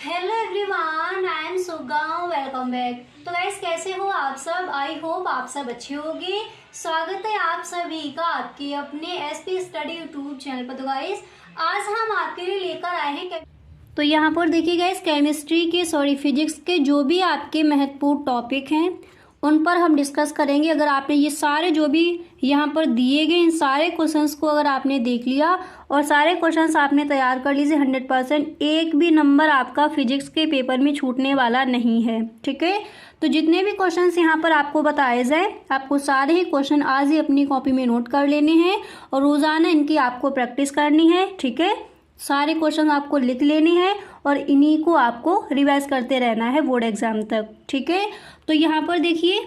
Hello everyone, I am Suga. Welcome back. तो guys, कैसे हो आप सब? आई होप आप सब अच्छे होंगे। स्वागत है आप सभी का आपके अपने एसपी स्टडी यूट्यूब चैनल पर। तो गाइस, आज हम आपके लिए लेकर आए हैं तो यहाँ पर देखिए गाइस, केमिस्ट्री के फिजिक्स के जो भी आपके महत्वपूर्ण टॉपिक हैं उन पर हम डिस्कस करेंगे। अगर आपने ये सारे जो भी यहाँ पर दिए गए इन सारे क्वेश्चंस को अगर आपने देख लिया और सारे क्वेश्चंस आपने तैयार कर लीजिए, 100% एक भी नंबर आपका फिजिक्स के पेपर में छूटने वाला नहीं है। ठीक है, तो जितने भी क्वेश्चंस यहाँ पर आपको बताए जाए, आपको सारे ही क्वेश्चन आज ही अपनी कॉपी में नोट कर लेने हैं और रोजाना इनकी आपको प्रैक्टिस करनी है। ठीक है, सारे क्वेश्चन आपको लिख लेने हैं और इन्हीं को आपको रिवाइज करते रहना है बोर्ड एग्जाम तक। ठीक है, तो यहाँ पर देखिए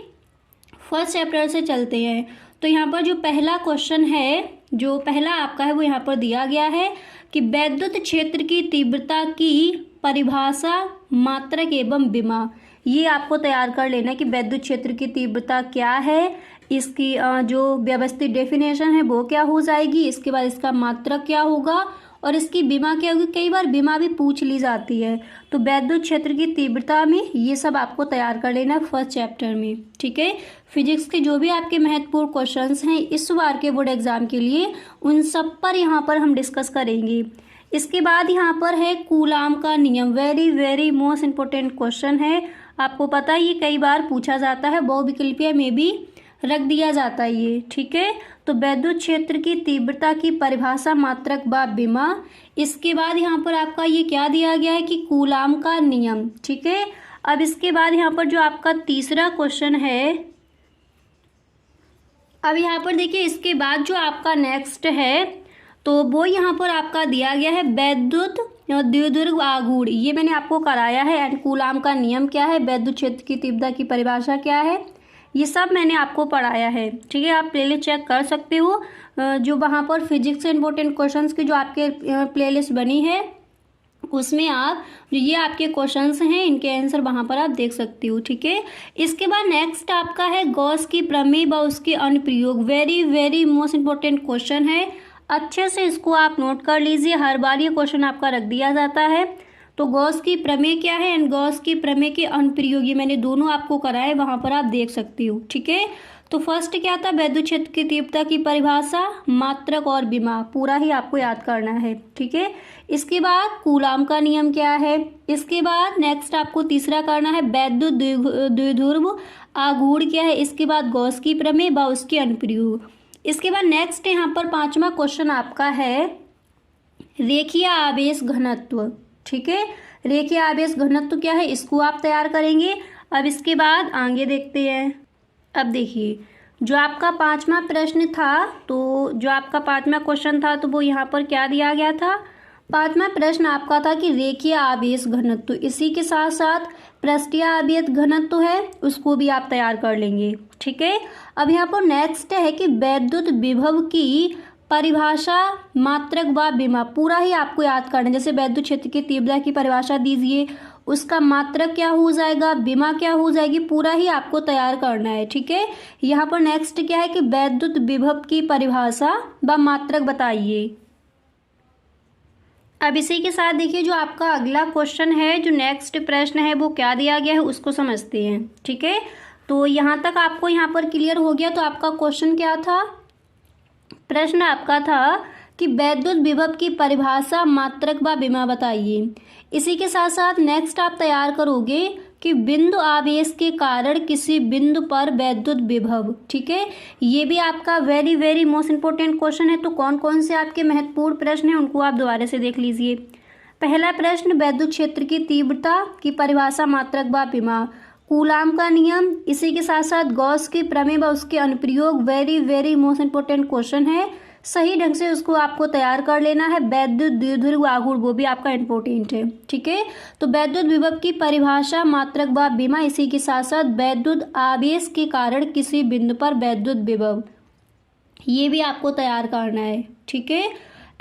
फर्स्ट चैप्टर से चलते हैं। तो यहाँ पर जो पहला क्वेश्चन है, जो पहला आपका है, वो यहाँ पर दिया गया है कि वैद्युत क्षेत्र की तीव्रता की परिभाषा, मात्रक एवं विमा। ये आपको तैयार कर लेना है कि वैद्युत क्षेत्र की तीव्रता क्या है, इसकी जो व्यवस्थित डेफिनेशन है वो क्या हो जाएगी, इसके बाद इसका मात्रक क्या होगा और इसकी विमा क्या होगी। कई बार विमा भी पूछ ली जाती है, तो वैद्युत क्षेत्र की तीव्रता में ये सब आपको तैयार कर लेना फर्स्ट चैप्टर में। ठीक है, फिजिक्स के जो भी आपके महत्वपूर्ण क्वेश्चंस हैं इस बार के बोर्ड एग्जाम के लिए, उन सब पर यहाँ पर हम डिस्कस करेंगे। इसके बाद यहाँ पर है कूलाम का नियम। Very very most important question है। आपको पता है ये कई बार पूछा जाता है, बहुविकल्पीय में भी रख दिया जाता है ये। ठीक है, तो वैद्युत क्षेत्र की तीव्रता की परिभाषा, मात्रक व विमा। इसके बाद यहाँ पर आपका ये क्या दिया गया है कि कूलाम का नियम। ठीक है, अब इसके बाद यहाँ पर जो आपका तीसरा क्वेश्चन है, अब यहाँ पर देखिए इसके बाद जो आपका नेक्स्ट है तो वो यहाँ पर आपका दिया गया है वैद्युत द्विध्रुव आघूर्ण। ये मैंने आपको कराया है। एंड कूलाम का नियम क्या है, वैद्युत क्षेत्र की तीव्रता की परिभाषा क्या है, ये सब मैंने आपको पढ़ाया है। ठीक है, आप प्लेलिस्ट चेक कर सकते हो, जो वहाँ पर फिजिक्स से इंपॉर्टेंट क्वेश्चंस की जो आपके प्लेलिस्ट बनी है उसमें आप जो ये आपके क्वेश्चंस हैं इनके आंसर वहाँ पर आप देख सकते हो। ठीक है, इसके बाद नेक्स्ट आपका है गॉस की प्रमेय व उसके अनुप्रयोग। Very very most important question है, अच्छे से इसको आप नोट कर लीजिए। हर बार ये क्वेश्चन आपका रख दिया जाता है। तो गॉस की प्रमेय क्या है एंड गॉस की प्रमेय के अनुप्रयोग, ये मैंने दोनों आपको कराए, वहाँ पर आप देख सकती हो। ठीक है, तो फर्स्ट क्या था, वैद्युत क्षेत्र की तीव्रता की परिभाषा, मात्रक और विमा, पूरा ही आपको याद करना है। ठीक है, इसके बाद कूलाम का नियम क्या है, इसके बाद नेक्स्ट आपको तीसरा करना है वैद्युत द्विध्रुव आघूर्ण क्या है, इसके बाद गॉस की प्रमेय व उसके अनुप्रयोग। इसके बाद नेक्स्ट यहाँ पर पांचवा क्वेश्चन आपका है रेखीय आवेश घनत्व। ठीक है, रेखीय आवेश घनत्व क्या है, इसको आप तैयार करेंगे। अब इसके बाद आगे देखते हैं। अब देखिए जो आपका पांचवा प्रश्न था, तो जो आपका पांचवा क्वेश्चन था तो वो यहाँ पर क्या दिया गया था, पांचवा प्रश्न आपका था कि रेखीय आवेश घनत्व। इसी के साथ साथ पृष्ठीय आवेश घनत्व है, उसको भी आप तैयार कर लेंगे। ठीक है, अब यहाँ पर नेक्स्ट है कि वैद्युत विभव की परिभाषा, मात्रक व विमा, पूरा ही आपको याद करना है। जैसे वैद्युत क्षेत्र की तीव्रता की परिभाषा दीजिए, उसका मात्रक क्या हो जाएगा, विमा क्या हो जाएगी, पूरा ही आपको तैयार करना है। ठीक है, यहाँ पर नेक्स्ट क्या है कि वैद्युत विभव की परिभाषा व मात्रक बताइए। अब इसी के साथ देखिए जो आपका अगला क्वेश्चन है, जो नेक्स्ट प्रश्न है वो क्या दिया गया है उसको समझते हैं। ठीक है, तो यहाँ तक आपको यहाँ पर क्लियर हो गया। तो आपका क्वेश्चन क्या था, प्रश्न आपका था कि वैद्युत विभव की परिभाषा, मात्रक व विमा बताइए। इसी के साथ साथ नेक्स्ट आप तैयार करोगे कि बिंदु आवेश के कारण किसी बिंदु पर वैद्युत विभव। ठीक है, ये भी आपका very very most important question है। तो कौन कौन से आपके महत्वपूर्ण प्रश्न हैं उनको आप दोबारा से देख लीजिए। पहला प्रश्न वैद्युत क्षेत्र की तीव्रता की परिभाषा, मात्रक व विमा, कूलाम का नियम, इसी के साथ साथ गॉस की प्रमेय व उसके अनुप्रयोग। Very very most important question है, सही ढंग से उसको आपको तैयार कर लेना है। वैद्युत द्विध्रुव आघूर्ण, वो भी आपका इंपॉर्टेंट है। ठीक है, तो वैद्युत विभव की परिभाषा, मात्रक व विमा, इसी के साथ साथ वैद्युत आवेश के कारण किसी बिंदु पर वैद्युत विभव, ये भी आपको तैयार करना है। ठीक है,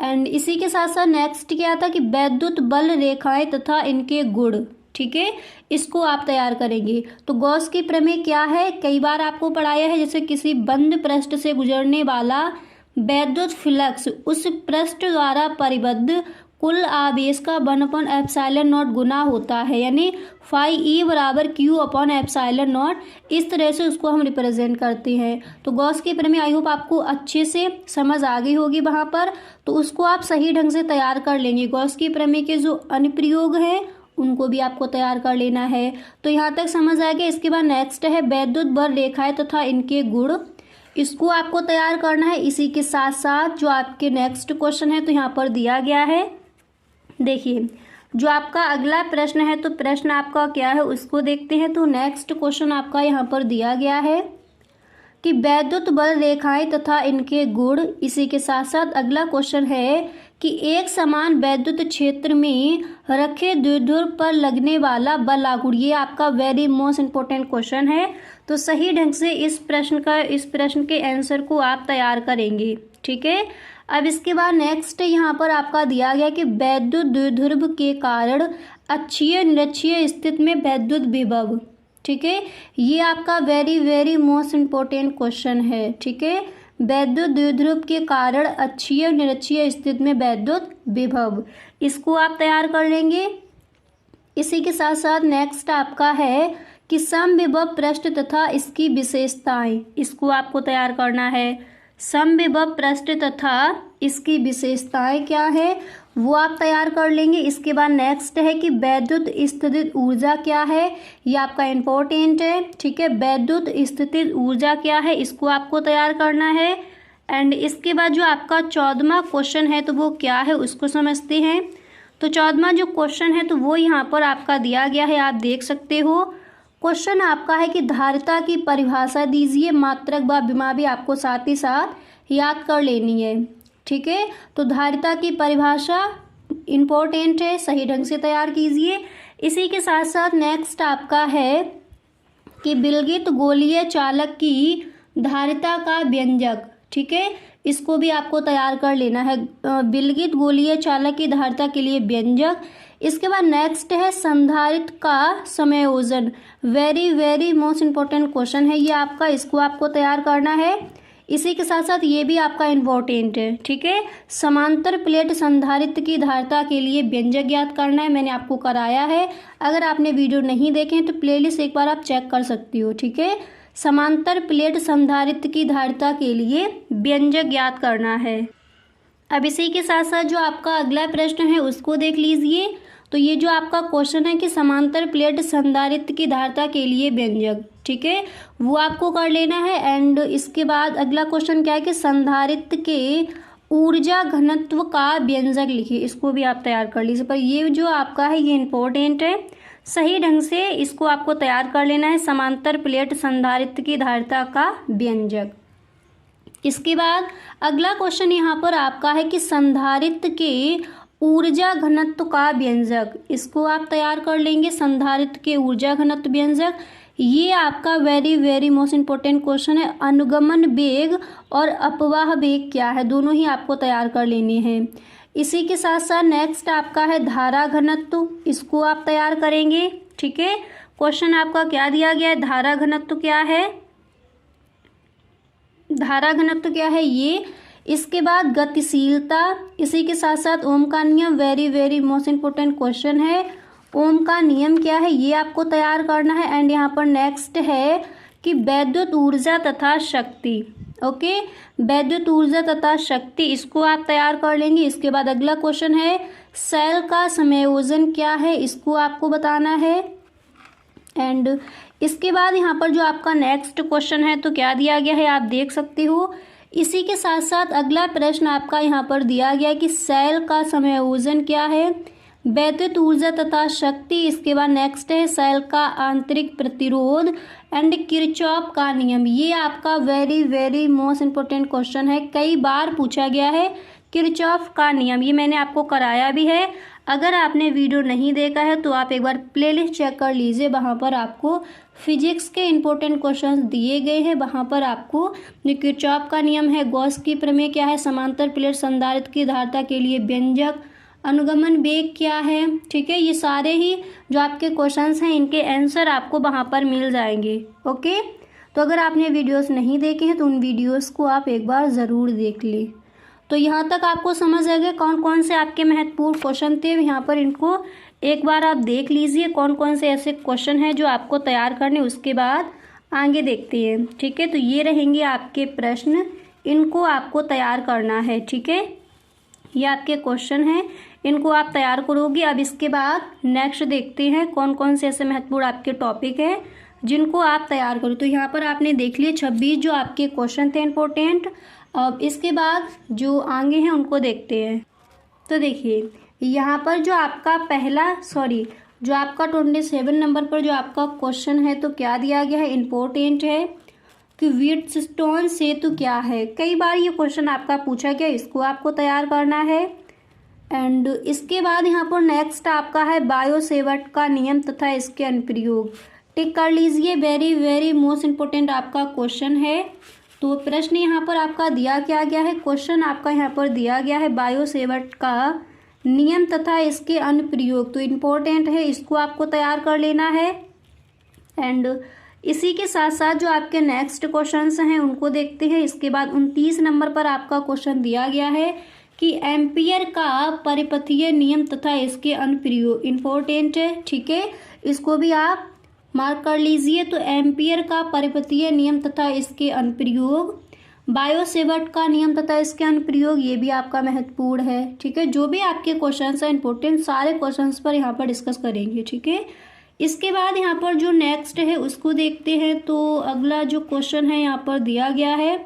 एंड इसी के साथ साथ नेक्स्ट क्या था कि वैद्युत बल रेखाएं तथा इनके गुण। ठीक है, इसको आप तैयार करेंगे। तो गॉस की प्रमेय क्या है, कई बार आपको पढ़ाया है। जैसे किसी बंद पृष्ठ से गुजरने वाला वैद्युत फ्लक्स उस पृष्ठ द्वारा परिबद्ध कुल आवेश का 1/ε0 गुना होता है, यानी फाई ई बराबर Q/ε0। इस तरह से उसको हम रिप्रेजेंट करते हैं। तो गॉस की प्रमेय आई होप आपको अच्छे से समझ आ गई होगी वहाँ पर, तो उसको आप सही ढंग से तैयार कर लेंगे। गॉस की प्रमेय के जो अनुप्रयोग हैं उनको भी आपको तैयार कर लेना है। तो यहाँ तक समझ आ गया। इसके बाद नेक्स्ट है वैद्युत बल रेखाएं तथा इनके गुण, इसको आपको तैयार करना है। इसी के साथ साथ जो आपके नेक्स्ट क्वेश्चन है तो यहाँ पर दिया गया है, देखिए जो आपका अगला प्रश्न है, तो प्रश्न आपका क्या है उसको देखते हैं। तो नेक्स्ट क्वेश्चन आपका यहाँ पर दिया गया है कि वैद्युत बल रेखाएं तथा इनके गुण। इसी के साथ साथ अगला क्वेश्चन है कि एक समान वैद्युत क्षेत्र में रखे द्विध्रुव पर लगने वाला बल आघूर्ण। ये आपका वेरी मोस्ट इंपॉर्टेंट क्वेश्चन है। तो सही ढंग से इस प्रश्न के आंसर को आप तैयार करेंगे, ठीक है। अब इसके बाद नेक्स्ट यहाँ पर आपका दिया गया कि वैद्युत द्विध्रुव के कारण अक्षीय निरक्षीय स्थिति में वैद्युत विभव, ठीक है। ये आपका वेरी मोस्ट इंपॉर्टेंट क्वेश्चन है, ठीक है। वैद्युत द्विध्रुव के कारण अक्षीय निरक्षीय स्थिति में वैद्युत विभव, इसको आप तैयार कर लेंगे। इसी के साथ साथ नेक्स्ट आपका है कि समविभव पृष्ठ तथा इसकी विशेषताएं, इसको आपको तैयार करना है। समविभव पृष्ठ तथा इसकी विशेषताएं क्या है वो आप तैयार कर लेंगे। इसके बाद नेक्स्ट है कि वैद्युत स्थितिज ऊर्जा क्या है, ये आपका इम्पोर्टेंट है, ठीक है। वैद्युत स्थितिज ऊर्जा क्या है, इसको आपको तैयार करना है। एंड इसके बाद जो आपका 14वां क्वेश्चन है तो वो क्या है उसको समझते हैं। तो 14वां जो क्वेश्चन है तो वो यहाँ पर आपका दिया गया है, आप देख सकते हो। क्वेश्चन आपका है कि धारिता की परिभाषा दीजिए। मात्रक व विमा भी आपको साथ ही साथ याद कर लेनी है, ठीक है। तो धारिता की परिभाषा इम्पोर्टेंट है, सही ढंग से तैयार कीजिए। इसी के साथ साथ नेक्स्ट आपका है कि विलगित गोलीय चालक की धारिता का व्यंजक, ठीक है। इसको भी आपको तैयार कर लेना है, विलगित गोलीय चालक की धारिता के लिए व्यंजक। इसके बाद नेक्स्ट है संधारित्र का समायोजन, वेरी मोस्ट इंपॉर्टेंट क्वेश्चन है ये आपका, इसको आपको तैयार करना है। इसी के साथ साथ ये भी आपका इम्पोर्टेंट है, ठीक है। समांतर प्लेट संधारित्र की धारिता के लिए व्यंजक ज्ञात करना है, मैंने आपको कराया है। अगर आपने वीडियो नहीं देखे हैं तो प्लेलिस्ट एक बार आप चेक कर सकती हो, ठीक है। समांतर प्लेट संधारित्र की धारिता के लिए व्यंजक ज्ञात करना है। अब इसी के साथ साथ जो आपका अगला प्रश्न है उसको देख लीजिए। तो ये जो आपका क्वेश्चन है कि समांतर प्लेट संधारित्र की धारिता के लिए व्यंजक, ठीक है, वो आपको कर लेना है। एंड इसके बाद अगला क्वेश्चन क्या है कि संधारित्र के ऊर्जा घनत्व का व्यंजक लिखिए, इसको भी आप तैयार कर लीजिए। पर ये जो आपका है ये इम्पोर्टेंट है, सही ढंग से इसको आपको तैयार कर लेना है, समांतर प्लेट संधारित्र की धारिता का व्यंजक। इसके बाद अगला क्वेश्चन यहाँ पर आपका है कि संधारित्र के ऊर्जा घनत्व का व्यंजक, इसको आप तैयार कर लेंगे। संधारित्र के ऊर्जा घनत्व व्यंजक, ये आपका वेरी मोस्ट इंपॉर्टेंट क्वेश्चन है। अनुगमन वेग और अपवाह वेग क्या है, दोनों ही आपको तैयार कर लेने हैं। इसी के साथ साथ नेक्स्ट आपका है धारा घनत्व, इसको आप तैयार करेंगे, ठीक है। क्वेश्चन आपका क्या दिया गया है, धारा घनत्व क्या है, धारा घनत्व क्या है ये। इसके बाद गतिशीलता, इसी के साथ साथ ओम का नियम, वेरी मोस्ट इंपॉर्टेंट क्वेश्चन है। ओम का नियम क्या है ये आपको तैयार करना है। एंड यहाँ पर नेक्स्ट है कि वैद्युत ऊर्जा तथा शक्ति, ओके, वैद्युत ऊर्जा तथा शक्ति, इसको आप तैयार कर लेंगे। इसके बाद अगला क्वेश्चन है सेल का समायोजन क्या है, इसको आपको बताना है। एंड इसके बाद यहाँ पर जो आपका नेक्स्ट क्वेश्चन है तो क्या दिया गया है आप देख सकते हो। इसी के साथ साथ अगला प्रश्न आपका यहाँ पर दिया गया कि सेल का समायोजन क्या है, वैद्युत ऊर्जा तथा शक्ति। इसके बाद नेक्स्ट है सेल का आंतरिक प्रतिरोध एंड किरचॉफ का नियम। ये आपका वेरी मोस्ट इंपॉर्टेंट क्वेश्चन है, कई बार पूछा गया है। किरचॉफ का नियम ये मैंने आपको कराया भी है, अगर आपने वीडियो नहीं देखा है तो आप एक बार प्लेलिस्ट चेक कर लीजिए, वहाँ पर आपको फिजिक्स के इंपॉर्टेंट क्वेश्चंस दिए गए हैं। वहाँ पर आपको किरचॉफ का नियम है, गॉस की प्रमेय क्या है, समांतर प्लेट संधारित्र की धारिता के लिए व्यंजक, अनुगमन वेग क्या है, ठीक है। ये सारे ही जो आपके क्वेश्चंस हैं इनके आंसर आपको वहाँ पर मिल जाएंगे, ओके। तो अगर आपने वीडियोस नहीं देखे हैं तो उन वीडियोस को आप एक बार ज़रूर देख लें। तो यहाँ तक आपको समझ आ गया कौन कौन से आपके महत्वपूर्ण क्वेश्चन थे। यहाँ पर इनको एक बार आप देख लीजिए कौन कौन से ऐसे क्वेश्चन हैं जो आपको तैयार करने, उसके बाद आगे देखते हैं। ठीक है, तो ये रहेंगे आपके प्रश्न, इनको आपको तैयार करना है। ठीक है, ये आपके क्वेश्चन हैं, इनको आप तैयार करोगे। अब इसके बाद नेक्स्ट देखते हैं कौन कौन से ऐसे महत्वपूर्ण आपके टॉपिक हैं जिनको आप तैयार करो। तो यहाँ पर आपने देख लिए 26 जो आपके क्वेश्चन थे इम्पोर्टेंट। अब इसके बाद जो आगे हैं उनको देखते हैं। तो देखिए यहाँ पर जो आपका जो आपका 27 नंबर पर जो आपका क्वेश्चन है तो क्या दिया गया है, इम्पोर्टेंट है कि व्हीटस्टोन सेतु क्या है। कई बार ये क्वेश्चन आपका पूछा गया, इसको आपको तैयार करना है। एंड इसके बाद यहाँ पर नेक्स्ट आपका है बायोसेवर्ट का नियम तथा इसके अनुप्रयोग। टिक कर लीजिए, वेरी वेरी मोस्ट इम्पोर्टेंट आपका क्वेश्चन है। तो प्रश्न यहाँ पर आपका दिया क्या गया है, क्वेश्चन आपका यहाँ पर दिया गया है बायोसेवर्ट का नियम तथा इसके अनुप्रयोग। तो इम्पोर्टेंट है, इसको आपको तैयार कर लेना है। एंड इसी के साथ साथ जो आपके नेक्स्ट क्वेश्चंस हैं उनको देखते हैं। इसके बाद 29 नंबर पर आपका क्वेश्चन दिया गया है कि एम्पियर का परिपथीय नियम तथा इसके अनुप्रयोग। इम्पोर्टेंट है, ठीक है, इसको भी आप मार्क कर लीजिए। तो एम्पियर का परिपथीय नियम तथा इसके अनुप्रयोग, बायोसेवर्ट का नियम तथा इसके अनुप्रयोग, ये भी आपका महत्वपूर्ण है। ठीक है, जो भी आपके क्वेश्चंस हैं इंपॉर्टेंट, सारे क्वेश्चंस पर यहाँ पर डिस्कस करेंगे। ठीक है, इसके बाद यहाँ पर जो नेक्स्ट है उसको देखते हैं। तो अगला जो क्वेश्चन है यहाँ पर दिया गया है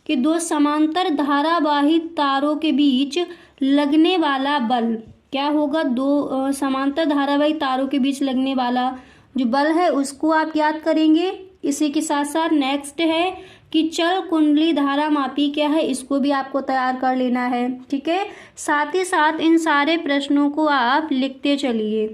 कि दो समांतर धारावाही तारों के बीच लगने वाला बल क्या होगा। दो समांतर धारावाही तारों के बीच लगने वाला जो बल है उसको आप याद करेंगे। इसी के साथ साथ नेक्स्ट है कि चल कुंडली धारा मापी क्या है, इसको भी आपको तैयार कर लेना है। ठीक है, साथ ही साथ इन सारे प्रश्नों को आप लिखते चलिए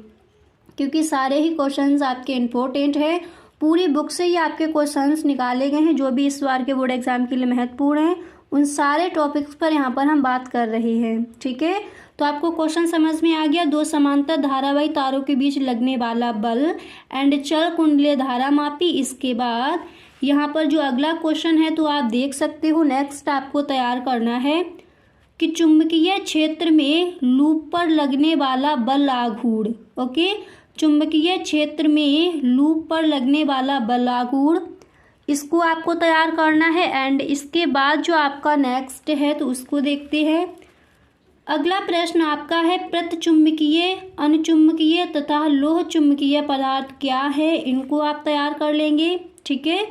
क्योंकि सारे ही क्वेश्चंस आपके इम्पोर्टेंट है। पूरी बुक से ही आपके क्वेश्चंस निकाले गए हैं जो भी इस बार के बोर्ड एग्जाम के लिए महत्वपूर्ण हैं। उन सारे टॉपिक्स पर यहाँ पर हम बात कर रहे हैं। ठीक है, तो आपको क्वेश्चन समझ में आ गया। दो समांतर धारावाही तारों के बीच लगने वाला बल एंड चल कुंडलीय धारा मापी। इसके बाद यहाँ पर जो अगला क्वेश्चन है तो आप देख सकते हो, नेक्स्ट आपको तैयार करना है कि चुंबकीय क्षेत्र में लूप पर लगने वाला बल आघूर्ण। ओके, चुंबकीय क्षेत्र में लूप पर लगने वाला बल आघूर्ण, इसको आपको तैयार करना है। एंड इसके बाद जो आपका नेक्स्ट है तो उसको देखते हैं। अगला प्रश्न आपका है प्रतिचुंबकीय, अनुचुंबकीय तथा लोह चुंबकीय पदार्थ क्या है, इनको आप तैयार कर लेंगे। ठीक है,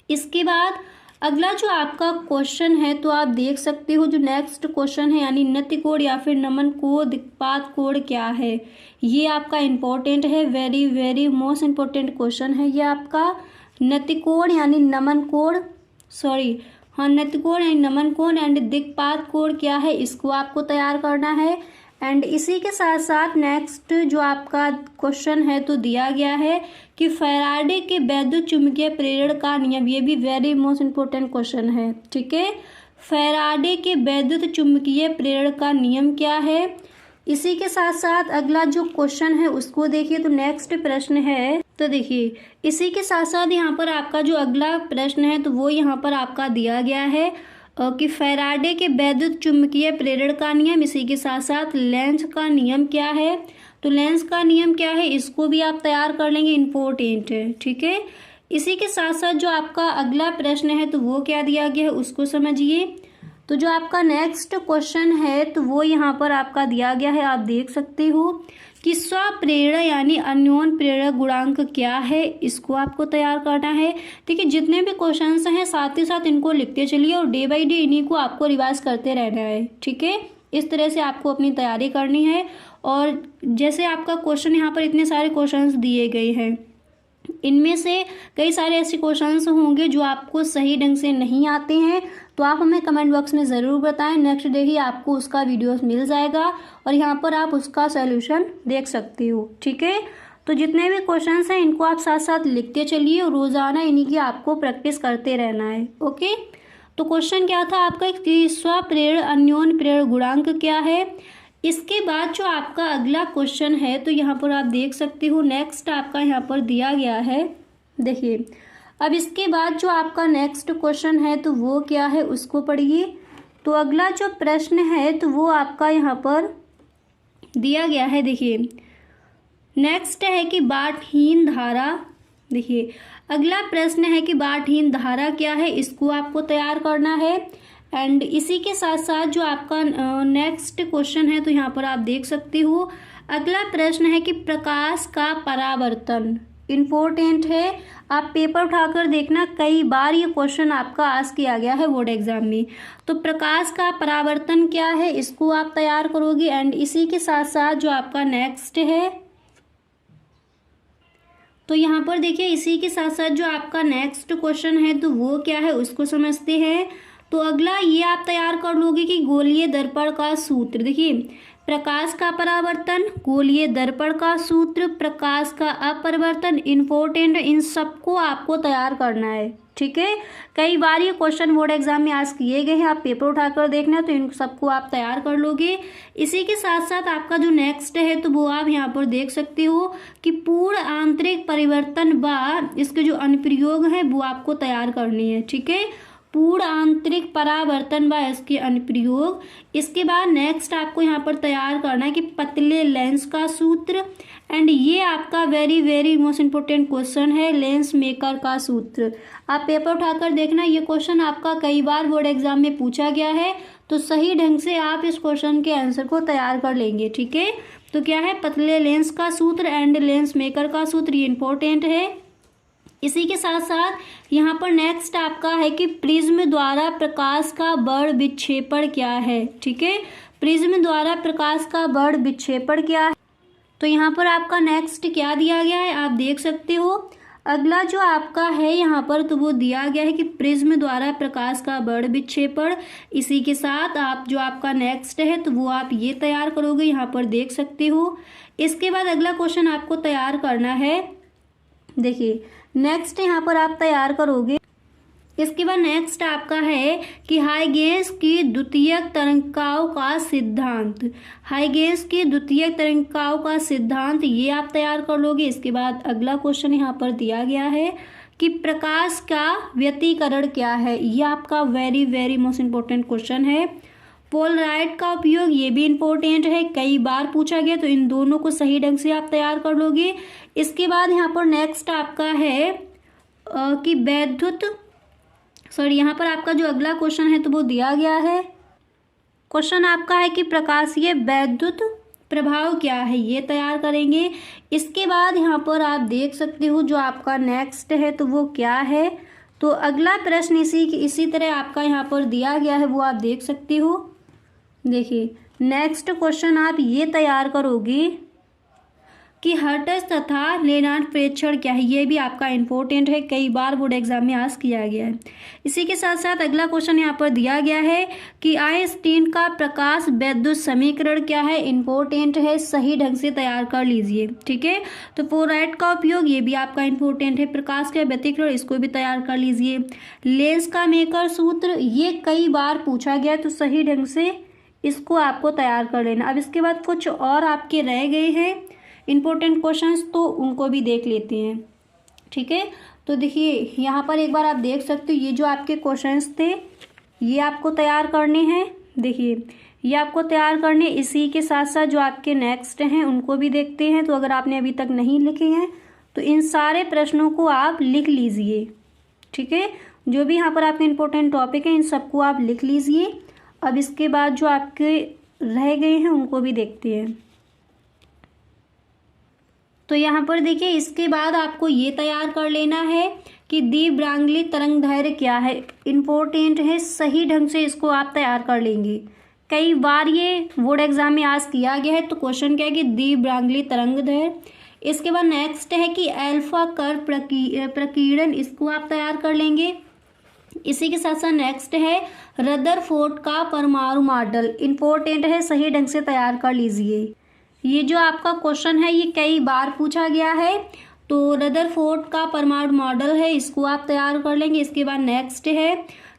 इसके बाद अगला जो आपका क्वेश्चन है तो आप देख सकते हो जो नेक्स्ट क्वेश्चन है यानी नति कोण या फिर नमन कोण, दिक्पात कोण क्या है, ये आपका इम्पोर्टेंट है। Very very most important question है ये आपका। नति कोण यानी नमन कोण, नति कोण यानी नमन कोण एंड दिक्पात कोण क्या है, इसको आपको तैयार करना है। एंड इसी के साथ साथ नेक्स्ट जो आपका क्वेश्चन है तो दिया गया है कि फैराडे के वैद्युत चुंबकीय प्रेरण का नियम, ये भी वेरी मोस्ट इम्पोर्टेंट क्वेश्चन है। ठीक है, फैराडे के वैद्युत चुंबकीय प्रेरण का नियम क्या है। इसी के साथ साथ अगला जो क्वेश्चन है उसको देखिए। तो नेक्स्ट प्रश्न है तो देखिए इसी के साथ साथ यहाँ पर आपका जो अगला प्रश्न है तो वो यहाँ पर आपका दिया गया है कि फैराडे के वैद्युत चुंबकीय प्रेरण का नियम, इसी के साथ साथ लेंस का नियम क्या है। तो लेंस का नियम क्या है इसको भी आप तैयार कर लेंगे, इम्पोर्टेंट है। ठीक है, इसी के साथ साथ जो आपका अगला प्रश्न है तो वो क्या दिया गया है उसको समझिए। तो जो आपका नेक्स्ट क्वेश्चन है तो वो यहाँ पर आपका दिया गया है, आप देख सकते हो कि स्वप्रेरण यानी अन्योन प्रेरक गुणांक क्या है, इसको आपको तैयार करना है। देखिए जितने भी क्वेश्चंस हैं साथ ही साथ इनको लिखते चलिए और डे बाय डे इन्हीं को आपको रिवाइज करते रहना है। ठीक है, इस तरह से आपको अपनी तैयारी करनी है। और जैसे आपका क्वेश्चन यहाँ पर इतने सारे क्वेश्चंस दिए गए हैं, इनमें से कई सारे ऐसे क्वेश्चंस होंगे जो आपको सही ढंग से नहीं आते हैं तो आप हमें कमेंट बॉक्स में ज़रूर बताएं। नेक्स्ट डे ही आपको उसका वीडियोस मिल जाएगा और यहाँ पर आप उसका सॉल्यूशन देख सकते हो। ठीक है, तो जितने भी क्वेश्चंस हैं इनको आप साथ साथ लिखते चलिए और रोज़ाना इन्हीं की आपको प्रैक्टिस करते रहना है। ओके, तो क्वेश्चन क्या था आपका कि स्वप्रेरण अन्योन प्रेरण गुणांक क्या है। इसके बाद जो आपका अगला क्वेश्चन है तो यहाँ पर आप देख सकते हो, नेक्स्ट आपका यहाँ पर दिया गया है। देखिए अब इसके बाद जो आपका नेक्स्ट क्वेश्चन है तो वो क्या है उसको पढ़िए। तो अगला जो प्रश्न है तो वो आपका यहाँ पर दिया गया है। देखिए नेक्स्ट है कि बाढ़हीन धारा। देखिए अगला प्रश्न है कि बाढ़हीन धारा क्या है, इसको आपको तैयार करना है। एंड इसी के साथ साथ जो आपका नेक्स्ट क्वेश्चन है तो यहाँ पर आप देख सकते हो अगला प्रश्न है कि प्रकाश का परावर्तन। इम्पोर्टेंट है, आप पेपर उठाकर देखना, कई बार ये क्वेश्चन आपका आस्क किया गया है बोर्ड एग्जाम में। तो प्रकाश का परावर्तन क्या है, इसको आप तैयार करोगे। एंड इसी के साथ साथ जो आपका नेक्स्ट है तो यहाँ पर देखिए इसी के साथ साथ जो आपका नेक्स्ट क्वेश्चन है तो वो क्या है उसको समझते हैं। तो अगला ये आप तैयार कर लोगे कि गोलीय दर्पण का सूत्र। देखिए प्रकाश का परावर्तन, गोलीय दर्पण का सूत्र, प्रकाश का अपवर्तन, इम्पोर्टेंट, इन सबको आपको तैयार करना है। ठीक है, कई बार ये क्वेश्चन बोर्ड एग्जाम में आस्क किए गए हैं, आप पेपर उठाकर देखना, तो इन सबको आप तैयार कर लोगे। इसी के साथ साथ आपका जो नेक्स्ट है तो वो आप यहाँ पर देख सकते हो कि पूर्ण आंतरिक परिवर्तन व इसके जो अनुप्रयोग है वो आपको तैयार करनी है। ठीक है, पूर्ण आंतरिक परावर्तन व इसके अनुप्रयोग। इसके बाद नेक्स्ट आपको यहाँ पर तैयार करना है कि पतले लेंस का सूत्र। एंड ये आपका very very most important question है, लेंस मेकर का सूत्र। आप पेपर उठाकर देखना, ये क्वेश्चन आपका कई बार बोर्ड एग्जाम में पूछा गया है, तो सही ढंग से आप इस क्वेश्चन के आंसर को तैयार कर लेंगे। ठीक है, तो क्या है पतले लेंस का सूत्र एंड लेंस मेकर का सूत्र, ये इंपॉर्टेंट है। इसी के साथ साथ यहाँ पर नेक्स्ट आपका है कि प्रिज्म द्वारा प्रकाश का बड़ विक्षेपण क्या है। ठीक है, प्रिज्म द्वारा प्रकाश का बड़ विक्षेपण क्या है, तो यहाँ पर आपका नेक्स्ट क्या दिया गया है आप देख सकते हो। अगला जो आपका है यहाँ पर तो वो दिया गया है कि प्रिज्म द्वारा प्रकाश का बड़ विक्षेपण। इसी के साथ आप जो आपका नेक्स्ट है तो वो आप ये तैयार करोगे, यहाँ पर देख सकते हो। इसके बाद अगला क्वेश्चन आपको तैयार करना है। देखिए नेक्स्ट यहाँ पर आप तैयार करोगे, इसके बाद नेक्स्ट आपका है कि हाइगेंस की द्वितीयक तरंगिकाओं का सिद्धांत। हाइगेंस की द्वितीयक तरंगिकाओं का सिद्धांत ये आप तैयार कर लोगे। इसके बाद अगला क्वेश्चन यहाँ पर दिया गया है कि प्रकाश का व्यतिकरण क्या है, ये आपका very very most important question है। पोलराइड का उपयोग, ये भी इम्पोर्टेंट है, कई बार पूछा गया, तो इन दोनों को सही ढंग से आप तैयार कर लोगे। इसके बाद यहाँ पर नेक्स्ट आपका है कि यहाँ पर आपका जो अगला क्वेश्चन है तो वो दिया गया है। क्वेश्चन आपका है कि प्रकाशीय वैद्युत प्रभाव क्या है, ये तैयार करेंगे। इसके बाद यहाँ पर आप देख सकते हो जो आपका नेक्स्ट है तो वो क्या है, तो अगला प्रश्न इसी तरह आपका यहाँ पर दिया गया है, वो आप देख सकते हो। देखिए नेक्स्ट क्वेश्चन आप ये तैयार करोगे कि हर्ट्ज तथा लेनार्ड प्रेक्षण क्या है, ये भी आपका इम्पोर्टेंट है, कई बार बोर्ड एग्जाम में आस्क किया गया है। इसी के साथ साथ अगला क्वेश्चन यहाँ पर दिया गया है कि आइंस्टीन का प्रकाश वैद्युत समीकरण क्या है, इम्पोर्टेंट है, सही ढंग से तैयार कर लीजिए। ठीक है, तो पोलराइड का उपयोग, ये भी आपका इम्पोर्टेंट है। प्रकाश का व्यतिकरण, इसको भी तैयार कर लीजिए। लेंस का मेकर सूत्र, ये कई बार पूछा गया, तो सही ढंग से इसको आपको तैयार कर लेना। अब इसके बाद कुछ और आपके रह गए हैं इम्पोर्टेंट क्वेश्चंस, तो उनको भी देख लेते हैं। ठीक है, तो देखिए यहाँ पर एक बार आप देख सकते हो, ये जो आपके क्वेश्चंस थे ये आपको तैयार करने हैं। देखिए ये आपको तैयार करने, इसी के साथ साथ जो आपके नेक्स्ट हैं उनको भी देखते हैं। तो अगर आपने अभी तक नहीं लिखे हैं तो इन सारे प्रश्नों को आप लिख लीजिए। ठीक है, जो भी यहाँ पर आपके इम्पोर्टेंट टॉपिक हैं इन सबको आप लिख लीजिए। अब इसके बाद जो आपके रह गए हैं उनको भी देखते हैं। तो यहाँ पर देखिए इसके बाद आपको ये तैयार कर लेना है कि द्विब्रांगली तरंगदैर्घ्य क्या है, इम्पोर्टेंट है, सही ढंग से इसको आप तैयार कर लेंगे। कई बार ये बोर्ड एग्जाम में आस्क किया गया है, तो क्वेश्चन क्या है कि द्विब्रांगली तरंगदैर्घ्य। इसके बाद नेक्स्ट है कि अल्फा कर प्रकीर्णन, इसको आप तैयार कर लेंगे। इसी के साथ साथ नेक्स्ट है रदरफोर्ड का परमाणु मॉडल, इम्पोर्टेंट है, सही ढंग से तैयार कर लीजिए। ये जो आपका क्वेश्चन है ये कई बार पूछा गया है, तो रदरफोर्ड का परमाणु मॉडल है, इसको आप तैयार कर लेंगे। इसके बाद नेक्स्ट है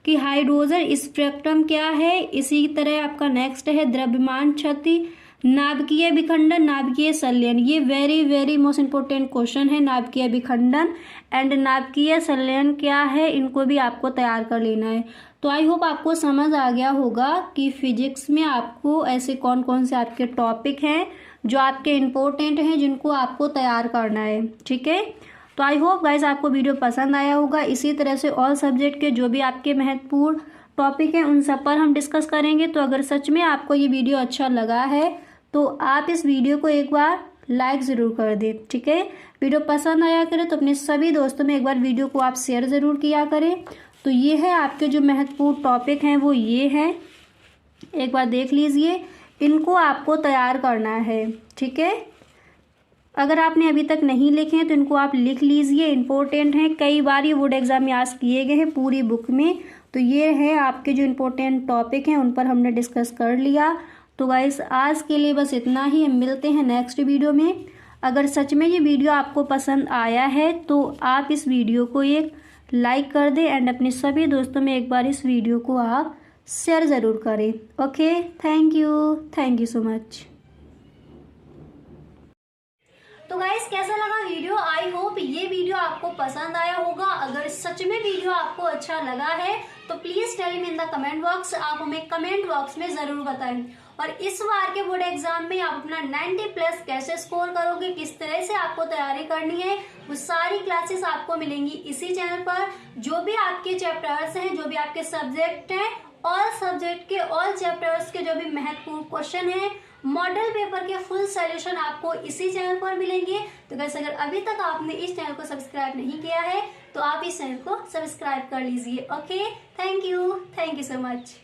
कि हाइड्रोजन स्पेक्ट्रम क्या है, इसी तरह आपका नेक्स्ट है द्रव्यमान क्षति। नाभिकीय विखंडन, नाभिकीय संलयन, ये very very most important question है। नाभिकीय विखंडन एंड नाभिकीय संलयन क्या है, इनको भी आपको तैयार कर लेना है। तो आई होप आपको समझ आ गया होगा कि फिजिक्स में आपको ऐसे कौन कौन से आपके टॉपिक हैं जो आपके इम्पोर्टेंट हैं, जिनको आपको तैयार करना है। ठीक है, तो आई होप गाइस आपको वीडियो पसंद आया होगा। इसी तरह से ऑल सब्जेक्ट के जो भी आपके महत्वपूर्ण टॉपिक हैं उन सब पर हम डिस्कस करेंगे। तो अगर सच में आपको ये वीडियो अच्छा लगा है तो आप इस वीडियो को एक बार लाइक ज़रूर कर दें। ठीक है, वीडियो पसंद आया करें तो अपने सभी दोस्तों में एक बार वीडियो को आप शेयर ज़रूर किया करें। तो ये है आपके जो महत्वपूर्ण टॉपिक हैं वो ये हैं, एक बार देख लीजिए, इनको आपको तैयार करना है। ठीक है, अगर आपने अभी तक नहीं लिखे हैं तो इनको आप लिख लीजिए, इम्पोर्टेंट हैं, कई बार ये बोर्ड एग्जाम में आज किए गए हैं पूरी बुक में। तो ये है आपके जो इम्पोर्टेंट टॉपिक हैं उन पर हमने डिस्कस कर लिया। तो गाइस आज के लिए बस इतना ही, हम मिलते हैं नेक्स्ट वीडियो में। अगर सच में ये वीडियो आपको पसंद आया है तो आप इस वीडियो को एक लाइक कर दें एंड अपने सभी दोस्तों में एक बार इस वीडियो को आप शेयर ज़रूर करें। Okay, thank you so much. तो गाइस कैसा लगा वीडियो, आई होप ये वीडियो आपको पसंद आया होगा। अगर सच में वीडियो आपको अच्छा लगा है तो please tell me in the comment box, आप हमें कमेंट बॉक्स में जरूर बताएं। और इस बार के बोर्ड एग्जाम में आप अपना 90+ कैसे स्कोर करोगे, किस तरह से आपको तैयारी करनी है, वो सारी क्लासेस आपको मिलेंगी इसी चैनल पर। जो भी आपके चैप्टर्स हैं, जो भी आपके सब्जेक्ट हैं, ऑल सब्जेक्ट के ऑल चैप्टर्स के जो भी महत्वपूर्ण क्वेश्चन हैं, मॉडल पेपर के फुल सॉल्यूशन आपको इसी चैनल पर मिलेंगे। तो गाइस अगर अभी तक आपने इस चैनल को सब्सक्राइब नहीं किया है तो आप इस चैनल को सब्सक्राइब कर लीजिए। Okay, thank you so much.